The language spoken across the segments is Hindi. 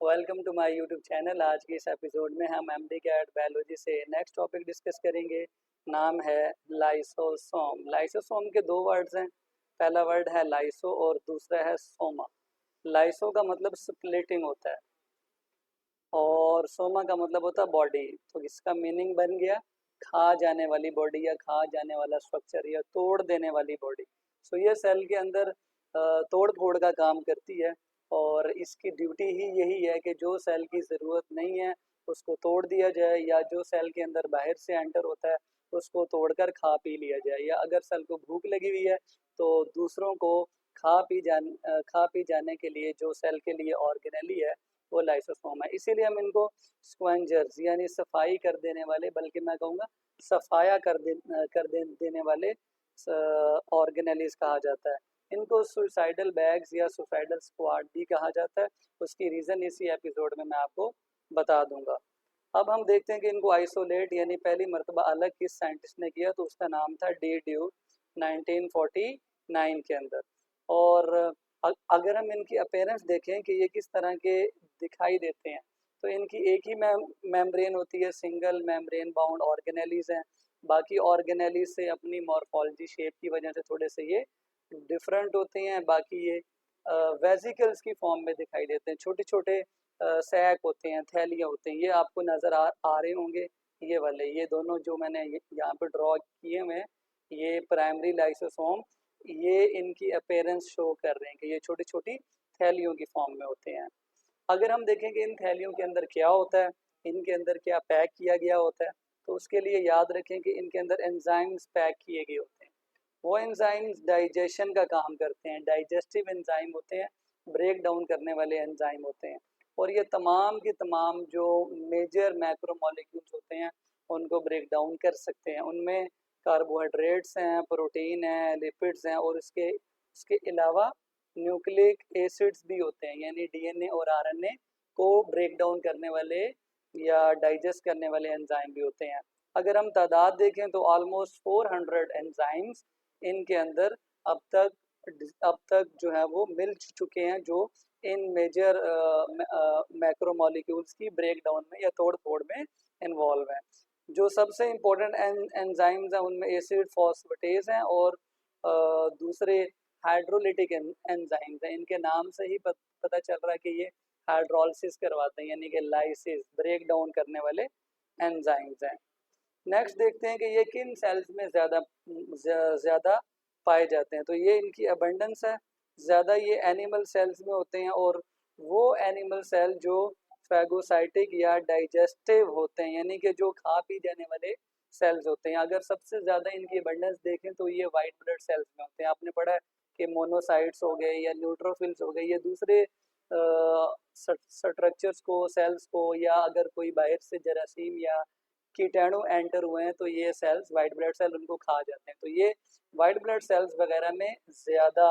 Welcome to my YouTube channel. आज के इस एपिसोड में हम एमडी कैट बायोलॉजी से नेक्स्ट टॉपिक डिस्कस करेंगे। नाम है लाइसोसोम। लाइसोसोम के दो वर्ड्स हैं। पहला वर्ड है लाइसो और दूसरा है सोमा। लाइसो का मतलब स्प्लिटिंग होता है और सोमा का मतलब होता है बॉडी। तो इसका मीनिंग बन गया खा जाने वाली बॉडी या खा जाने वाला स्ट्रक्चर या तोड़ देने वाली बॉडी। सो ये सेल के अंदर तोड़ फोड़ का काम करती है और इसकी ड्यूटी ही यही है कि जो सेल की ज़रूरत नहीं है उसको तोड़ दिया जाए, या जो सेल के अंदर बाहर से एंटर होता है उसको तोड़कर खा पी लिया जाए, या अगर सेल को भूख लगी हुई है तो दूसरों को खा पी जाने के लिए जो सेल के लिए ऑर्गेनेली है वो लाइसोसोम है। इसीलिए हम इनको स्क्वेंजर्स यानी सफाई कर देने वाले, बल्कि मैं कहूँगा सफाया देने वाले ऑर्गेनेलीज कहा जाता है। इनको सुसाइडल बैग्स या सुसाइडल स्क्वाड भी कहा जाता है। उसकी रीज़न इसी एपिसोड में मैं आपको बता दूंगा। अब हम देखते हैं कि इनको आइसोलेट यानी पहली मर्तबा अलग किस साइंटिस्ट ने किया, तो उसका नाम था डी ड्यूक 1949 के अंदर। और अगर हम इनकी अपेयरेंस देखें कि ये किस तरह के दिखाई देते हैं, तो इनकी एक ही मेम्ब्रेन होती है, सिंगल मेम्ब्रेन बाउंड ऑर्गेनेलीज हैं। बाकी ऑर्गेनेलीज से अपनी मॉर्फोलॉजी शेप की वजह से थोड़े से ये डिफरेंट होते हैं। बाकी ये वेजिकल्स की फॉर्म में दिखाई देते हैं, छोटे छोटे सैक होते हैं, थैलियाँ होते हैं। ये आपको नज़र आ रहे होंगे, ये वाले, ये दोनों जो मैंने यहाँ पे ड्रॉ किए हुए हैं, ये प्राइमरी लाइसोसोम, ये इनकी अपेयरेंस शो कर रहे हैं कि ये छोटी छोटी थैलियों की फॉर्म में होते हैं। अगर हम देखें कि इन थैलियों के अंदर क्या होता है, इनके अंदर क्या पैक किया गया होता है, तो उसके लिए याद रखें कि इनके अंदर एंजाइम्स पैक किए गए होते हैं। वो एंजाइम्स डाइजेशन का काम करते हैं, डाइजेस्टिव एंजाइम होते हैं, ब्रेक डाउन करने वाले एंजाइम होते हैं। और ये तमाम के तमाम जो मेजर मैक्रोमोलिक्यूल्स होते हैं उनको ब्रेक डाउन कर सकते हैं। उनमें कार्बोहाइड्रेट्स हैं, प्रोटीन हैं, लिपिड्स हैं, और इसके इसके अलावा न्यूक्लिक एसिड्स भी होते हैं, यानी डीएनए और आरएनए को ब्रेक डाउन करने वाले या डाइजेस्ट करने वाले एंजाइम भी होते हैं। अगर हम तादाद देखें तो ऑलमोस्ट 400 एंजाइम्स इनके अंदर अब तक जो है वो मिल चुके हैं, जो इन मेजर मैक्रोमोलिक्यूल्स की ब्रेक डाउन में या तोड़ फोड़ में इन्वॉल्व हैं। जो सबसे इम्पोर्टेंट एंजाइम्स हैं उनमें एसिड फॉस्फेटेज हैं और दूसरे हाइड्रोलिटिक एंजाइम्स हैं। इनके नाम से ही पता चल रहा है कि ये हाइड्रोलिसिस करवाते हैं, यानी कि लाइसिस, ब्रेक डाउन करने वाले एंजाइम्स हैं। नेक्स्ट देखते हैं कि ये किन सेल्स में ज़्यादा पाए जाते हैं। तो ये इनकी अबंडेंस है ज़्यादा, ये एनिमल सेल्स में होते हैं, और वो एनिमल सेल जो फैगोसाइटिक या डाइजेस्टिव होते हैं, यानी कि जो खा पी जाने वाले सेल्स होते हैं। अगर सबसे ज़्यादा इनकी अबंडेंस देखें तो ये वाइट ब्लड सेल्स में होते हैं। आपने पढ़ा है कि मोनोसाइट्स हो गए या न्यूट्रोफिल्स हो गए, ये दूसरे स्ट्रक्चर्स को, सेल्स को, या अगर कोई बाहर से जरासीम या कीटाणु एंटर हुए हैं तो ये सेल्स, वाइट ब्लड सेल, उनको खा जाते हैं। तो ये वाइट ब्लड सेल्स वगैरह में ज़्यादा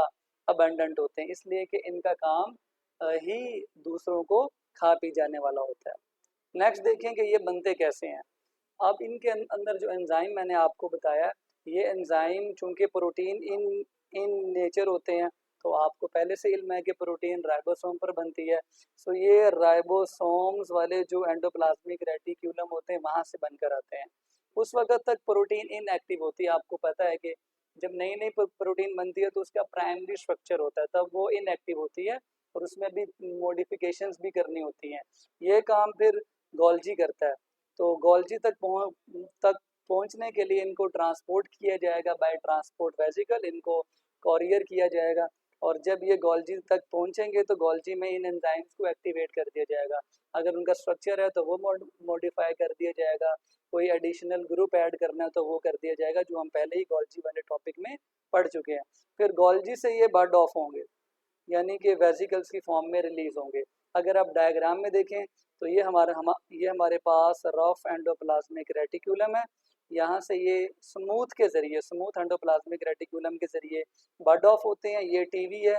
अबंडेंट होते हैं, इसलिए कि इनका काम ही दूसरों को खा पी जाने वाला होता है। नेक्स्ट देखें कि ये बनते कैसे हैं। अब इनके अंदर जो एंजाइम मैंने आपको बताया, ये एंजाइम चूंकि प्रोटीन इन इन नेचर होते हैं, तो आपको पहले से इल्म है कि प्रोटीन राइबोसोम पर बनती है। सो ये राइबोसोम्स वाले जो एंडोप्लाज्मिक रेटिक्यूलम होते हैं वहाँ से बनकर आते हैं। उस वक्त तक प्रोटीन इनएक्टिव होती है। आपको पता है कि जब नई नई प्रोटीन बनती है तो उसका प्राइमरी स्ट्रक्चर होता है, तब वो इनएक्टिव होती है और उसमें भी मॉडिफिकेशंस भी करनी होती हैं। ये काम फिर गोल्जी करता है। तो गोल्जी तक पहुंचने के लिए इनको ट्रांसपोर्ट किया जाएगा बाय ट्रांसपोर्ट वेजिकल, इनको कॉरियर किया जाएगा, और जब ये गोल्जी तक पहुंचेंगे तो गोल्जी में इन एंजाइम्स को एक्टिवेट कर दिया जाएगा। अगर उनका स्ट्रक्चर है तो वो मॉडिफाई कर दिया जाएगा, कोई एडिशनल ग्रुप ऐड करना है तो वो कर दिया जाएगा, जो हम पहले ही गोल्जी वाले टॉपिक में पढ़ चुके हैं। फिर गोल्जी से ये बर्ड ऑफ होंगे, यानी कि वेजिकल्स की फॉर्म में रिलीज होंगे। अगर आप डायग्राम में देखें तो ये हमारे पास रफ एंडोप्लाज्मिक रेटिक्यूलम है। यहाँ से ये स्मूथ एंडोप्लाज्मिक रेटिक्यूलम के जरिए बर्ड ऑफ होते हैं। ये टीवी है,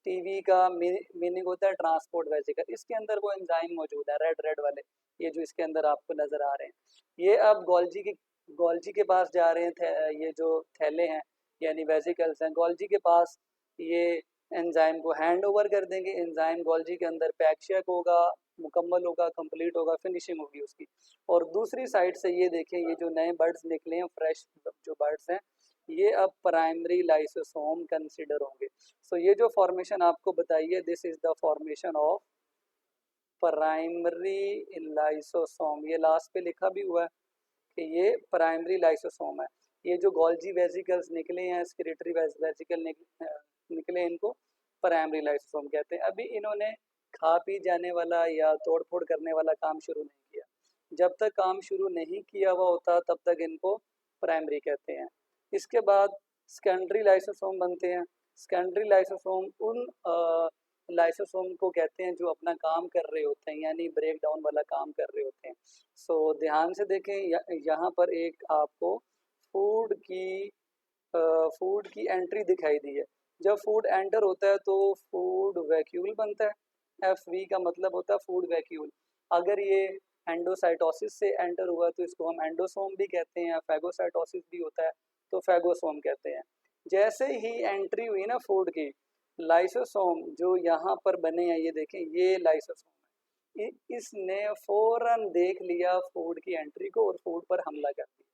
टीवी का मीनिंग होता है ट्रांसपोर्ट वेजिकल। इसके अंदर वो एंजाइम मौजूद है, रेड रेड वाले, ये जो इसके अंदर आपको नजर आ रहे हैं। ये अब गोल्जी के पास जा रहे हैं। ये जो थैले हैं यानी वेजिकल्स हैं, गोल्जी के पास ये एंजाइम को हैंड ओवर कर देंगे। एंजाइम गोल्जी के अंदर पैक शेक होगा, मुकम्मल होगा, कंप्लीट होगा, फिनिशिंग होगी उसकी। और दूसरी साइड से ये देखें, ये जो नए बर्ड्स निकले हैं, फ्रेश जो बर्ड्स हैं, ये अब प्राइमरी लाइसोसोम कंसिडर होंगे। सो ये जो फॉर्मेशन आपको बताई है, this is the formation of primary lysosome. ये लास्ट पे लिखा भी हुआ है कि ये प्राइमरी लाइसोसोम है। ये जो गोल्जी वेसिकल्स निकले हैं, स्क्रिटरी वेसिकल निकले, इनको प्राइमरी लाइसोसोम कहते हैं। अभी इन्होंने खा पी जाने वाला या तोड़ फोड़ करने वाला काम शुरू नहीं किया। जब तक काम शुरू नहीं किया हुआ होता तब तक इनको प्राइमरी कहते हैं। इसके बाद सेकेंडरी लाइसोसोम बनते हैं। सेकेंडरी लाइसोसोम उन लाइसोसोम को कहते हैं जो अपना काम कर रहे होते हैं, यानी ब्रेक डाउन वाला काम कर रहे होते हैं। सो ध्यान से देखें, यहाँ पर एक आपको फूड की फूड की एंट्री दिखाई दी है। जब फूड एंटर होता है तो फूड वैक्यूल बनता है। एफ वी का मतलब होता है फूड वैक्यूल। अगर ये एंडोसाइटोसिस से एंटर हुआ तो इसको हम एंडोसोम भी कहते हैं, फैगोसाइटोसिस भी होता है तो फैगोसोम कहते हैं। जैसे ही एंट्री हुई ना फूड की, लाइसोसोम जो यहाँ पर बने हैं, ये देखें, ये लाइसोसोम है। इसने फौरन देख लिया फूड की एंट्री को और फूड पर हमला कर दिया।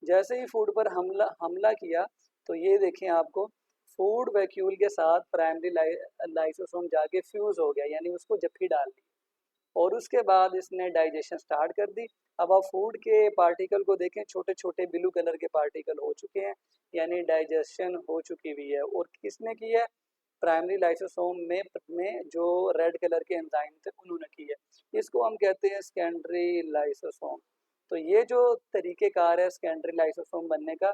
जैसे ही फूड पर हमला किया तो ये देखें, आपको फूड वैक्यूल के साथ प्राइमरी लाइसोसोम जाके फ्यूज हो गया, यानी उसको जप्फी डाल दी और उसके बाद इसने डाइजेशन स्टार्ट कर दी। अब आप फूड के पार्टिकल को देखें, छोटे छोटे ब्लू कलर के पार्टिकल हो चुके हैं, यानी डाइजेशन हो चुकी हुई है। और किसने की है? प्राइमरी लाइसोसोम में जो रेड कलर के एंजाइम थे उन्होंने की है। इसको हम कहते हैं सेकेंडरी लाइसोसोम। तो ये जो तरीक़ेकार है सेकेंडरी लाइसोसोम बनने का,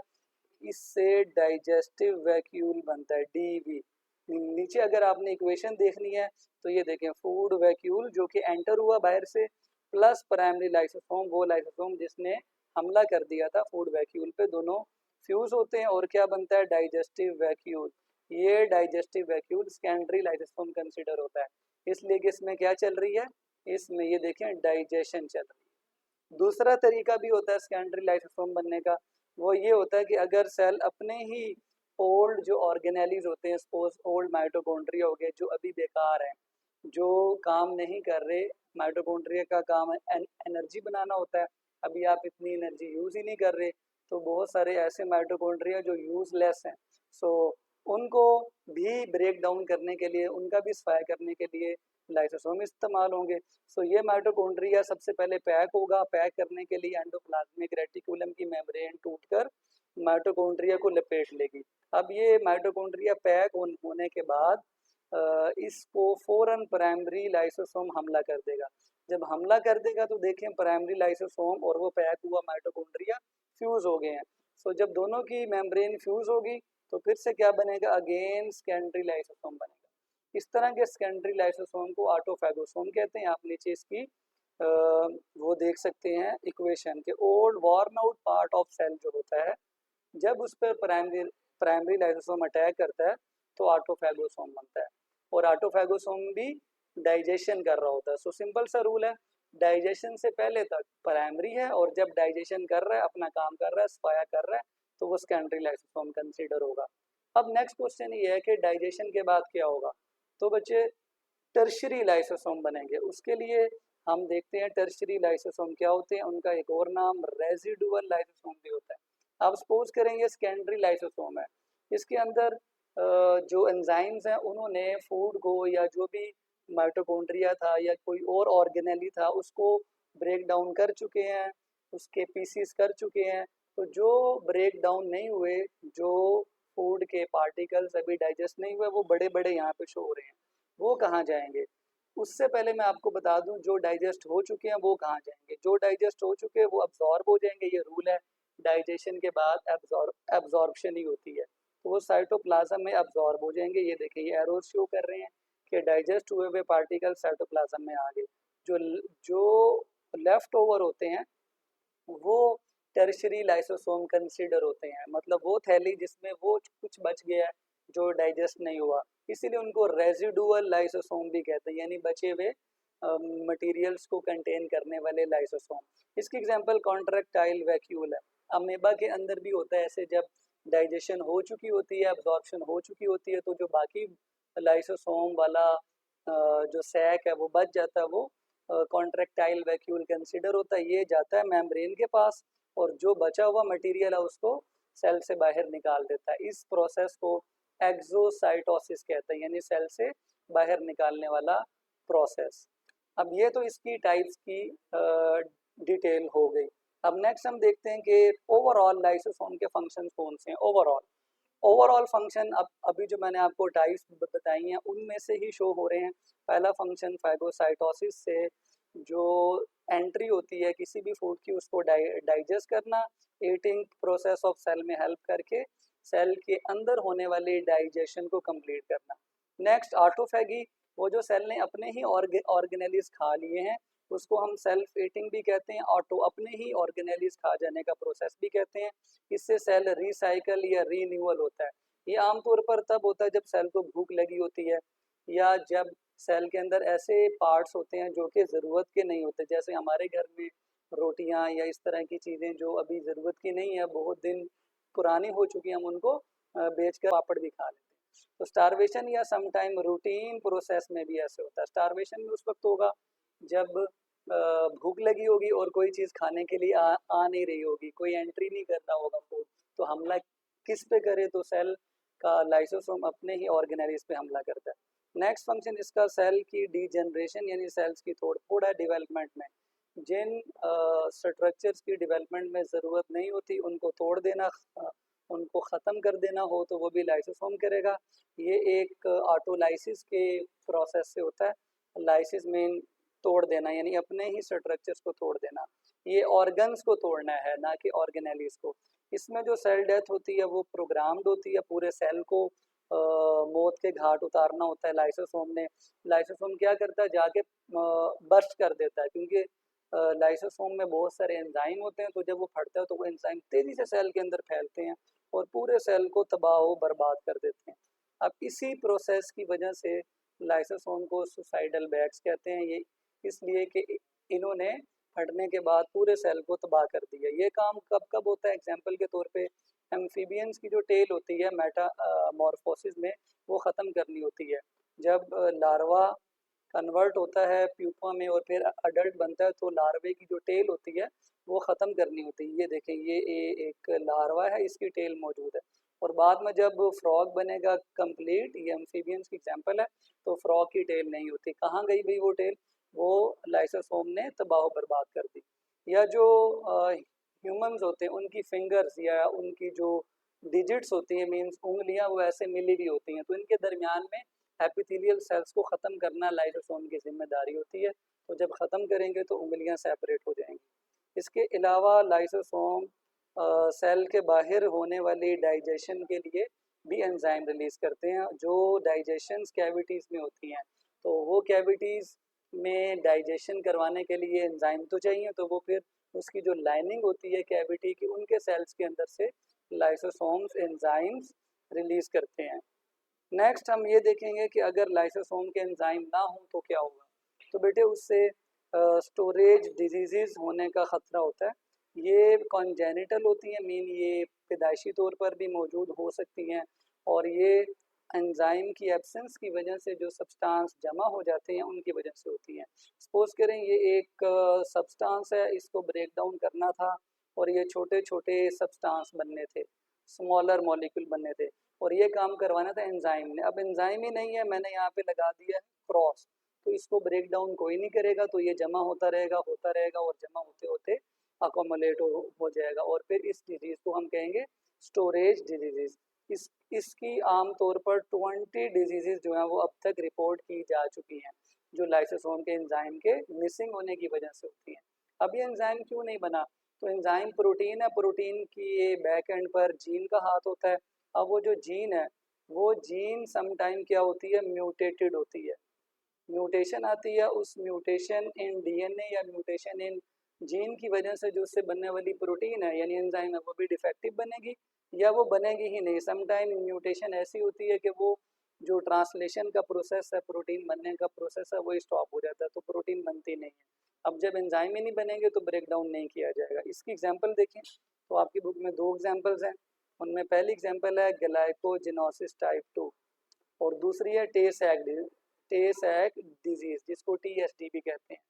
इससे डाइजेस्टिव वैक्यूल बनता है, डीवी। नीचे अगर आपने इक्वेशन देखनी है तो ये देखें, फूड वैक्यूल जो कि एंटर हुआ बाहर से, प्लस प्राइमरी लाइसोसोम, वो लाइसोसोम जिसने हमला कर दिया था फूड वैक्यूल पे, दोनों फ्यूज होते हैं और क्या बनता है? Digestive vacuole. ये digestive vacuole secondary lysosome consider होता है। इसलिए कि इसमें क्या चल रही है? इसमें ये देखें, डाइजेशन चल रही है। दूसरा तरीका भी होता है सेकेंडरी लाइसोसोम बनने का, वो ये होता है कि अगर सेल अपने ही ओल्ड जो ऑर्गेनेलीज होते हैं, सपोज ओल्ड माइटोकॉन्ड्रिया हो गए जो अभी बेकार हैं, जो काम नहीं कर रहे। माइटोकॉन्ड्रिया का काम है एनर्जी बनाना होता है, अभी आप इतनी एनर्जी यूज़ ही नहीं कर रहे, तो बहुत सारे ऐसे माइटोकॉन्ड्रिया जो यूज़लेस हैं, सो उनको भी ब्रेक डाउन करने के लिए, उनका भी सफाया करने के लिए लाइसोसोम इस्तेमाल होंगे। सो ये माइटोकॉन्ड्रिया सबसे पहले पैक होगा, पैक करने के लिए एंडोप्लाज्मिक रेटिकुलम की मेम्ब्रेन टूटकर माइटोकॉन्ड्रिया को लपेट लेगी। अब ये माइटोकॉन्ड्रिया पैक होने के बाद इसको फ़ौरन प्राइमरी लाइसोसोम हमला कर देगा। जब हमला कर देगा तो देखें, प्राइमरी लाइसोसोम और वो पैक हुआ माइटोकॉन्ड्रिया फ्यूज़ हो गए हैं। सो जब दोनों की मेम्ब्रेन फ्यूज़ होगी तो फिर से क्या बनेगा? अगेन सेकेंडरी लाइसोसोम बनेगा। इस तरह के सेकेंडरी लाइसोसोम को ऑटोफैगोसोम कहते हैं। आप नीचे इसकी वो देख सकते हैं इक्वेशन के, old worn out part of cell जो होता है, जब उस पर प्राइमरी लाइसोसोम अटैक करता है तो ऑटोफैगोसोम बनता है। और ऑटोफैगोसोम भी डाइजेशन कर रहा होता है। सो सिंपल सा रूल है, डाइजेशन से पहले तक प्राइमरी है, और जब डाइजेशन कर रहा है, अपना काम कर रहा है, सफाया कर रहा है, तो वो सेकेंडरी लाइसोसोम कंसीडर होगा। अब नेक्स्ट क्वेश्चन ये है कि डाइजेशन के बाद क्या होगा? तो बच्चे टर्शरी लाइसोसोम बनेंगे। उसके लिए हम देखते हैं टर्शरी लाइसोसोम क्या होते हैं। उनका एक और नाम रेजिडुअल लाइसोसोम भी होता है। अब सपोज करें ये सेकेंडरी लाइसोसोम है, इसके अंदर जो एंजाइम्स हैं उन्होंने फूड को या जो भी माइटोकॉन्ड्रिया था या कोई और ऑर्गेनेली था उसको ब्रेक डाउन कर चुके हैं, उसके पीसीस कर चुके हैं। तो जो ब्रेक डाउन नहीं हुए, जो फूड के पार्टिकल्स अभी डाइजेस्ट नहीं हुए, वो बड़े बड़े यहाँ पे शो हो रहे हैं। वो कहाँ जाएंगे? उससे पहले मैं आपको बता दूं, जो डाइजेस्ट हो चुके हैं वो कहाँ जाएंगे? जो डाइजेस्ट हो चुके हैं वो अब्जॉर्ब हो जाएंगे। ये रूल है, डाइजेशन के बाद एब्जॉर्प्शन ही होती है, तो वो साइटोप्लाज्म में अब्जॉर्ब हो जाएंगे। ये देखिए, ये एरोज शो कर रहे हैं कि डाइजेस्ट हुए हुए पार्टिकल साइटोप्लाज्म में आ गए। जो जो लेफ्ट ओवर होते हैं वो टर्शरी लाइसोसोम कंसीडर होते हैं, मतलब वो थैली जिसमें वो कुछ बच गया है जो डाइजेस्ट नहीं हुआ, इसीलिए उनको रेजिडुअल लाइसोसोम भी कहते हैं, यानी बचे हुए मटेरियल्स को कंटेन करने वाले लाइसोसोम। इसकी एग्जांपल कॉन्ट्रैक्टाइल वैक्यूल है। अमीबा के अंदर भी होता है ऐसे, जब डाइजेशन हो चुकी होती है, एब्जॉर्प्शन हो चुकी होती है, तो जो बाकी लाइसोसोम वाला जो सैक है वो बच जाता है, वो कॉन्ट्रेक्टाइल वैक्यूल कंसीडर होता है, ये जाता है मेम्ब्रेन के पास और जो बचा हुआ मटेरियल है उसको सेल से बाहर निकाल देता है। इस प्रोसेस को एक्सोसाइटोसिस कहते हैं, यानी सेल से बाहर निकालने वाला प्रोसेस। अब ये तो इसकी टाइप्स की डिटेल हो गई। अब नेक्स्ट हम देखते हैं कि ओवरऑल लाइसोसोम के फंक्शन कौन से हैं। ओवरऑल फंक्शन अब अभी जो मैंने आपको टाइप्स बताई हैं उनमें से ही शो हो रहे हैं। पहला फंक्शन फैगोसाइटोसिस से जो एंट्री होती है किसी भी फूड की उसको डाइजेस्ट करना, ईटिंग प्रोसेस ऑफ सेल में हेल्प करके सेल के अंदर होने वाली डाइजेशन को कंप्लीट करना। नेक्स्ट ऑटोफैगी, वो जो सेल ने अपने ही ऑर्गेनेलिस खा लिए हैं उसको हम सेल्फ ईटिंग भी कहते हैं, ऑटो अपने ही ऑर्गेनेलिस खा जाने का प्रोसेस भी कहते हैं। इससे सेल रिसाइकल या रीन्यूअल होता है। ये आमतौर पर तब होता है जब सेल को भूख लगी होती है या जब सेल के अंदर ऐसे पार्ट्स होते हैं जो कि ज़रूरत के नहीं होते, जैसे हमारे घर में रोटियां या इस तरह की चीज़ें जो अभी ज़रूरत की नहीं है, बहुत दिन पुरानी हो चुकी हैं, हम उनको बेचकर पापड़ भी खा लेते हैं। तो स्टारवेशन या समटाइम रूटीन प्रोसेस में भी ऐसे होता है। स्टारवेशन में उस वक्त होगा जब भूख लगी होगी और कोई चीज़ खाने के लिए आ नहीं रही होगी, कोई एंट्री नहीं कर रहा होगा फूड, तो हमला किस पे करे, तो सेल का लाइसोसोम अपने ही ऑर्गेनेलिस पे हमला करता है। नेक्स्ट फंक्शन इसका सेल की डीजनरेशन यानी सेल्स की थोड़ा डेवलपमेंट में जिन स्ट्रक्चर्स की डेवलपमेंट में ज़रूरत नहीं होती उनको तोड़ देना, उनको ख़त्म कर देना हो तो वो भी लाइसोसोम करेगा। ये एक ऑटोलाइसिस के प्रोसेस से होता है। लाइसिस मीन तोड़ देना, यानी अपने ही स्ट्रक्चर्स को तोड़ देना। ये ऑर्गन्स को तोड़ना है, ना कि ऑर्गेनेलिस को। इसमें जो सेल डेथ होती है वो प्रोग्राम्ड होती है, पूरे सेल को मौत के घाट उतारना होता है लाइसोसोम ने। लाइसोसोम क्या करता है, जाके बर्स्ट कर देता है, क्योंकि लाइसोसोम में बहुत सारे एंजाइम होते हैं, तो जब वो फटता है तो वो एंजाइम तेज़ी से सेल के अंदर फैलते हैं और पूरे सेल को तबाह व बर्बाद कर देते हैं। अब इसी प्रोसेस की वजह से लाइसोसोम को सुसाइडल बैग्स कहते हैं, ये इसलिए कि इन्होंने फटने के बाद पूरे सेल को तबाह कर दिया। ये काम कब कब होता है, एग्जाम्पल के तौर पे एम्फीबियंस की जो टेल होती है मेटामॉर्फोसिस में, वो ख़त्म करनी होती है। जब लार्वा कन्वर्ट होता है प्यूपा में और फिर अडल्ट बनता है तो लार्वे की जो टेल होती है वो ख़त्म करनी होती है। ये देखें, ये एक लार्वा है, इसकी टेल मौजूद है और बाद में जब फ्रॉग बनेगा कंप्लीट, ये एम्फीबियंस की एग्जांपल है, तो फ्रॉग की टेल नहीं होती। कहाँ गई भाई वो टेल, वो लाइसोसोम ने तबाह बर्बाद कर दी। या जो ह्यूमंस होते हैं उनकी फिंगर्स या उनकी जो डिजिट्स होती हैं, मीन्स उंगलियां, वो ऐसे मिली हुई होती हैं, तो इनके दरमियान में एपिथेलियल सेल्स को ख़त्म करना लाइसोसोम की जिम्मेदारी होती है। तो जब ख़त्म करेंगे तो उंगलियां सेपरेट हो जाएंगी। इसके अलावा लाइसोसोम सेल के बाहर होने वाली डाइजेशन के लिए भी एंजाइम रिलीज़ करते हैं जो डाइजेशन कैविटीज़ में होती हैं। तो वो कैविटीज़ में डाइजेशन करवाने के लिए एंजाइम तो चाहिए, तो वो फिर उसकी जो लाइनिंग होती है कैविटी की, उनके सेल्स के अंदर से लाइसोसोम्स एंजाइम्स रिलीज़ करते हैं। नेक्स्ट हम ये देखेंगे कि अगर लाइसोसोम के एंजाइम ना हो तो क्या होगा। तो बेटे उससे स्टोरेज डिजीज़ होने का ख़तरा होता है। ये कॉन्जेनिटल होती हैं, मीन ये पैदाइशी तौर पर भी मौजूद हो सकती हैं और ये एंजाइम की एब्सेंस की वजह से जो सब्सटेंस जमा हो जाते हैं उनकी वजह से होती हैं। सपोज करें ये एक सब्सटेंस है, इसको ब्रेक डाउन करना था और ये छोटे छोटे सब्सटेंस बनने थे, स्मॉलर मॉलिक्यूल बनने थे और ये काम करवाना था एंजाइम ने। अब एंजाइम ही नहीं है, मैंने यहाँ पे लगा दिया है क्रॉस, तो इसको ब्रेक डाउन कोई नहीं करेगा, तो ये जमा होता रहेगा और जमा होते होते अकोमोलेट हो जाएगा और फिर इस डिजीज़ को हम कहेंगे स्टोरेज डिजीज़। इसकी आमतौर पर 20 डिजीज़ जो हैं वो अब तक रिपोर्ट की जा चुकी हैं, जो लाइसोसोम के एंजाइम के मिसिंग होने की वजह से होती हैं। अब ये एंजाइम क्यों नहीं बना, तो एंजाइम प्रोटीन है, प्रोटीन की बैक एंड पर जीन का हाथ होता है। अब वो जो जीन है वो जीन समटाइम क्या होती है, म्यूटेटेड होती है, म्यूटेशन आती है, उस म्यूटेशन इन डीएनए या म्यूटेशन इन जीन की वजह से जो उससे बनने वाली प्रोटीन है यानी एंजाइम है वो भी डिफेक्टिव बनेगी या वो बनेगी ही नहीं। समटाइम म्यूटेशन ऐसी होती है कि वो जो ट्रांसलेशन का प्रोसेस है, प्रोटीन बनने का प्रोसेस है, वो स्टॉप हो जाता है, तो प्रोटीन बनती नहीं है। अब जब एंजाइम ही नहीं बनेंगे तो ब्रेक डाउन नहीं किया जाएगा। इसकी एग्जाम्पल देखें तो आपकी बुक में 2 एग्जाम्पल्स हैं। उनमें पहली एग्जाम्पल है ग्लाइकोजिनोसिस टाइप 2 और दूसरी है टे सैक डिजीज़ जिसको TSD भी कहते हैं।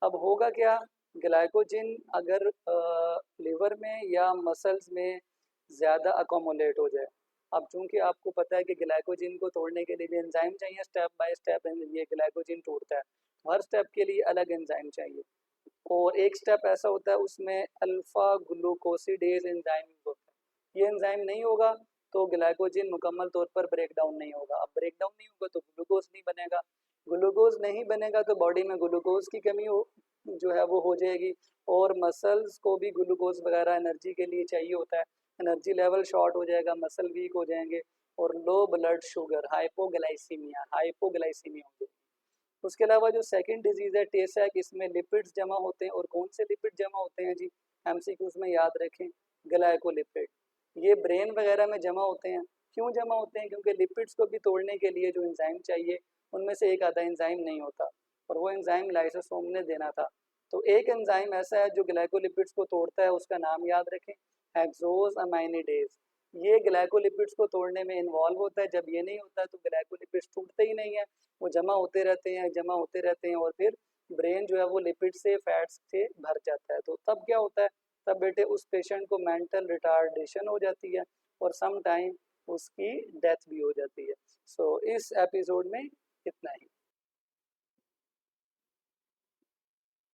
अब होगा क्या, ग्लाइकोजन अगर लिवर में या मसल्स में ज़्यादा अकोमोलेट हो जाए। अब चूँकि आपको पता है कि ग्लाइकोजन को तोड़ने के लिए भी एंजाइम चाहिए, स्टेप बाय स्टेप ये ग्लाइकोजन टूटता है। हर स्टेप के लिए अलग एंजाइम चाहिए और एक स्टेप ऐसा होता है उसमें अल्फा ग्लूकोसिडेज एंजाइम होता है। ये एंजाइम नहीं होगा तो ग्लाइकोजन मुकम्मल तौर पर ब्रेक डाउन नहीं होगा। अब ब्रेक डाउन नहीं होगा तो ग्लूकोज नहीं बनेगा, ग्लूकोज नहीं बनेगा तो बॉडी में ग्लूकोज की कमी हो जो है वो हो जाएगी और मसल्स को भी ग्लूकोज वगैरह एनर्जी के लिए चाहिए होता है। एनर्जी लेवल शॉर्ट हो जाएगा, मसल वीक हो जाएंगे और लो ब्लड शुगर हाइपोग्लाइसीमिया हो जाएगी। उसके अलावा जो सेकंड डिजीज़ है टे-सैक, इसमें लिपिड्स जमा होते हैं और कौन से लिपिड जमा होते हैं जी, एमसीक्यूज में याद रखें, ग्लाइकोलिपिड। ये ब्रेन वगैरह में जमा होते हैं। क्यों जमा होते हैं? क्योंकि लिपिड्स को भी तोड़ने के लिए जो एंजाइम चाहिए उनमें से एक आधा एंजाइम नहीं होता और वो एंजाइम लाइसोसोम ने देना था। तो एक एंजाइम ऐसा है जो ग्लाइकोलिपिड्स को तोड़ता है, उसका नाम याद रखें, हेक्सोज अमाइनिडेज। ये ग्लाइकोलिपिड्स को तोड़ने में इन्वॉल्व होता है। जब ये नहीं होता है तो ग्लाइकोलिपिड्स टूटते ही नहीं है, वो जमा होते रहते हैं, जमा होते रहते हैं और फिर ब्रेन जो है वो लिपिड से फैट्स से भर जाता है। तो तब क्या होता है, तब बेटे उस पेशेंट को मेंटल रिटार्डेशन हो जाती है और सम टाइम उसकी डेथ भी हो जाती है। सो इस एपिसोड में इतना ही।